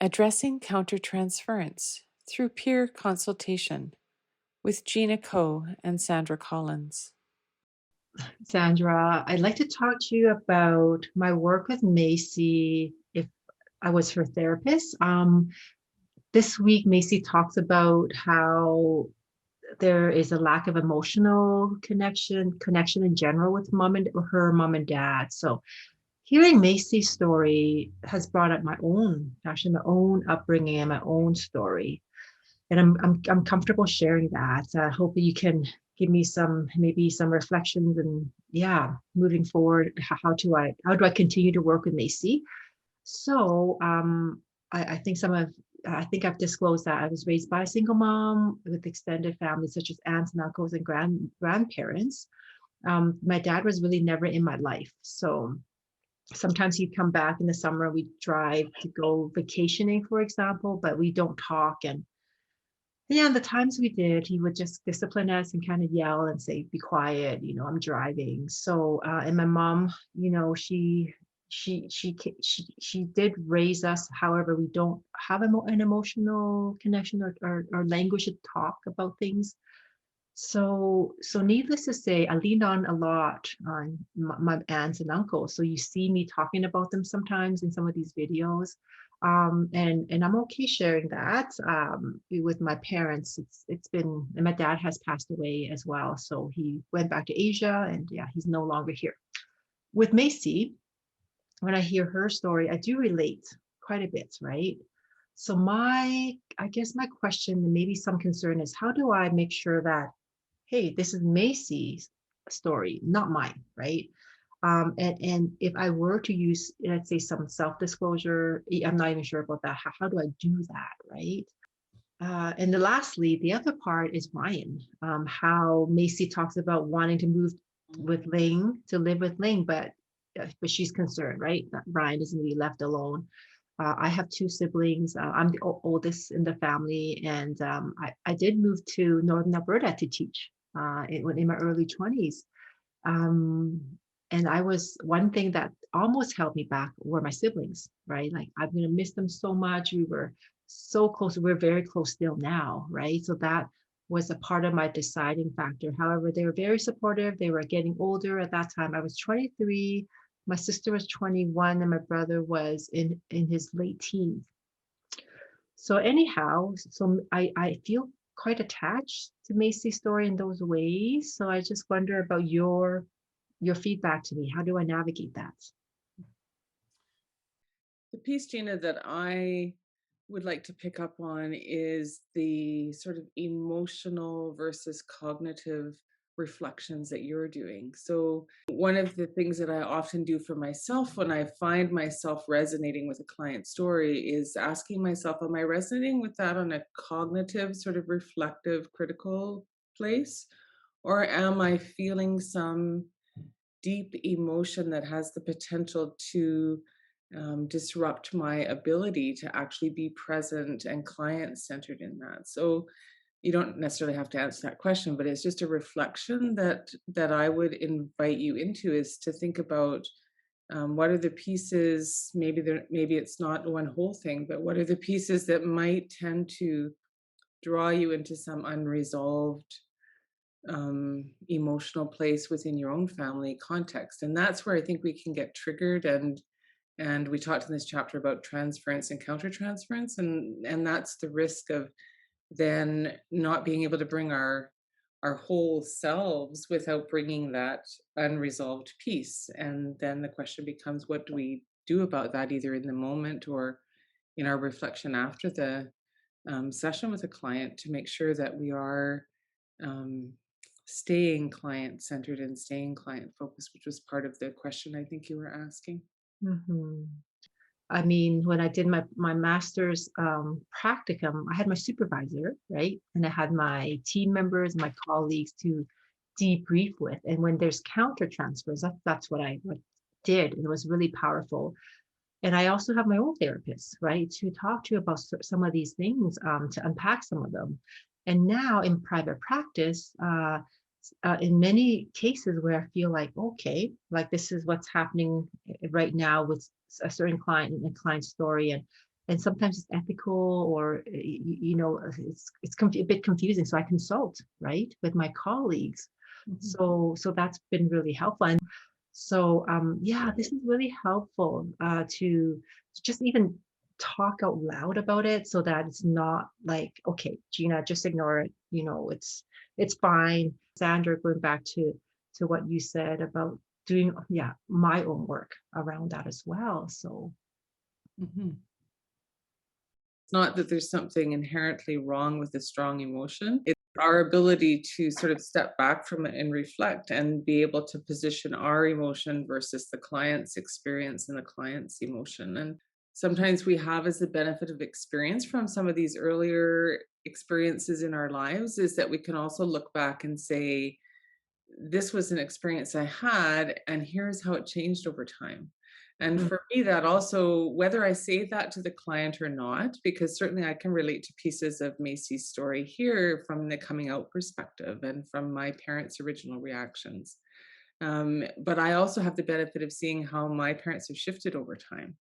Addressing Countertransference Through Peer Consultation with Gina Coe and Sandra Collins. Sandra, I'd like to talk to you about my work with Macey if I was her therapist. This week, Macey talks about how there is a lack of emotional connection in general with her mom and dad. So hearing Macey's story has brought up my own upbringing and my own story. And I'm comfortable sharing that. I hope that you can give me maybe some reflections and yeah, moving forward, how do I continue to work with Macey? So I think I think I've disclosed that I was raised by a single mom with extended family such as aunts and uncles and grandparents. My dad was really never in my life, so sometimes he'd come back in the summer. We'd drive to go vacationing, for example, but we don't talk. And yeah, the times we did, he would just discipline us and kind of yell and say, "Be quiet, I'm driving." So, and my mom, she did raise us. However, we don't have an emotional connection or language to talk about things. So needless to say, I leaned on a lot on my aunts and uncles. So you see me talking about them sometimes in some of these videos. And I'm okay sharing that with my parents. It's been, and my dad has passed away as well. So he went back to Asia and yeah, he's no longer here. With Macey, when I hear her story, I do relate quite a bit, right? So I guess my question and maybe some concern is how do I make sure that hey, this is Macey's story, not mine, right? And if I were to use, let's say, some self-disclosure, I'm not even sure about that. How do I do that, right? And then lastly, the other part is Ryan, how Macey talks about wanting to move with Ling, to live with Ling, but she's concerned, right? That Ryan isn't going to be left alone. I have two siblings. I'm the oldest in the family, and I did move to Northern Alberta to teach in my early 20s. Um, and I was one thing that almost held me back were my siblings, right? Like I'm going to miss them so much. We were so close. We're very close still now, right? So that was a part of my deciding factor. However, they were very supportive. They were getting older at that time. I was 23. My sister was 21 and my brother was in his late teens. So anyhow, so I feel quite attached to Macy's story in those ways. So I just wonder about your feedback to me. How do I navigate that? The piece, Gina, that I would like to pick up on is the sort of emotional versus cognitive reflections that you're doing. So, one of the things that I often do for myself when I find myself resonating with a client story is asking myself, am I resonating with that on a cognitive, sort of reflective, critical place? Or am I feeling some deep emotion that has the potential to disrupt my ability to actually be present and client centered in that? So you don't necessarily have to answer that question, but it's just a reflection that I would invite you into, is to think about what are the pieces. Maybe it's not one whole thing, but what are the pieces that might tend to draw you into some unresolved emotional place within your own family context. And that's where I think we can get triggered. And we talked in this chapter about transference and countertransference, and that's the risk of then not being able to bring our whole selves without bringing that unresolved piece. And then the question becomes, what do we do about that, either in the moment or in our reflection after the session with a client, to make sure that we are um, staying client centered and staying client focused, which was part of the question I think you were asking. Mhm. I mean, when I did my master's practicum, I had my supervisor, right? And I had my team members, my colleagues to debrief with. And when there's counter transfers, that's what I did. And it was really powerful. And I also have my own therapist, right, to talk to about some of these things, to unpack some of them. And now in private practice, in many cases where I feel like, okay, like this is what's happening right now with a certain client and a client story. And and sometimes it's ethical or a bit confusing. So I consult, right, with my colleagues. Mhm. So that's been really helpful. And so yeah, this is really helpful to just even talk out loud about it so that it's not like, okay, Gina, just ignore it. It's fine. Sandra, going back to what you said about doing, yeah, my own work around that as well. So Mhm. It's not that there's something inherently wrong with a strong emotion. It's our ability to sort of step back from it and reflect and be able to position our emotion versus the client's experience and the client's emotion. And sometimes we have as the benefit of experience from some of these earlier experiences in our lives is that we can also look back and say, this was an experience I had, and here's how it changed over time. And mm, for me, that also, whether I say that to the client or not, because certainly I can relate to pieces of Macey's story here from the coming out perspective and from my parents' original reactions. But I also have the benefit of seeing how my parents have shifted over time.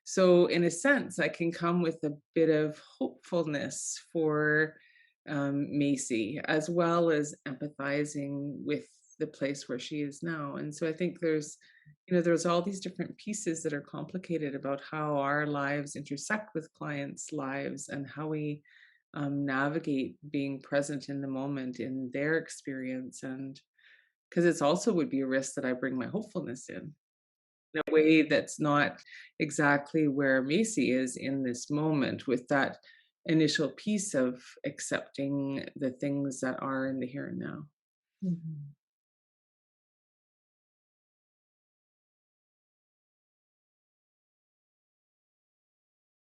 So, in a sense, I can come with a bit of hopefulness for Macey, as well as empathizing with the place where she is now. And so I think there's all these different pieces that are complicated about how our lives intersect with clients' lives and how we navigate being present in the moment in their experience. And because it's also would be a risk that I bring my hopefulness in a way that's not exactly where Macy is in this moment with that initial piece of accepting the things that are in the here and now. mhm.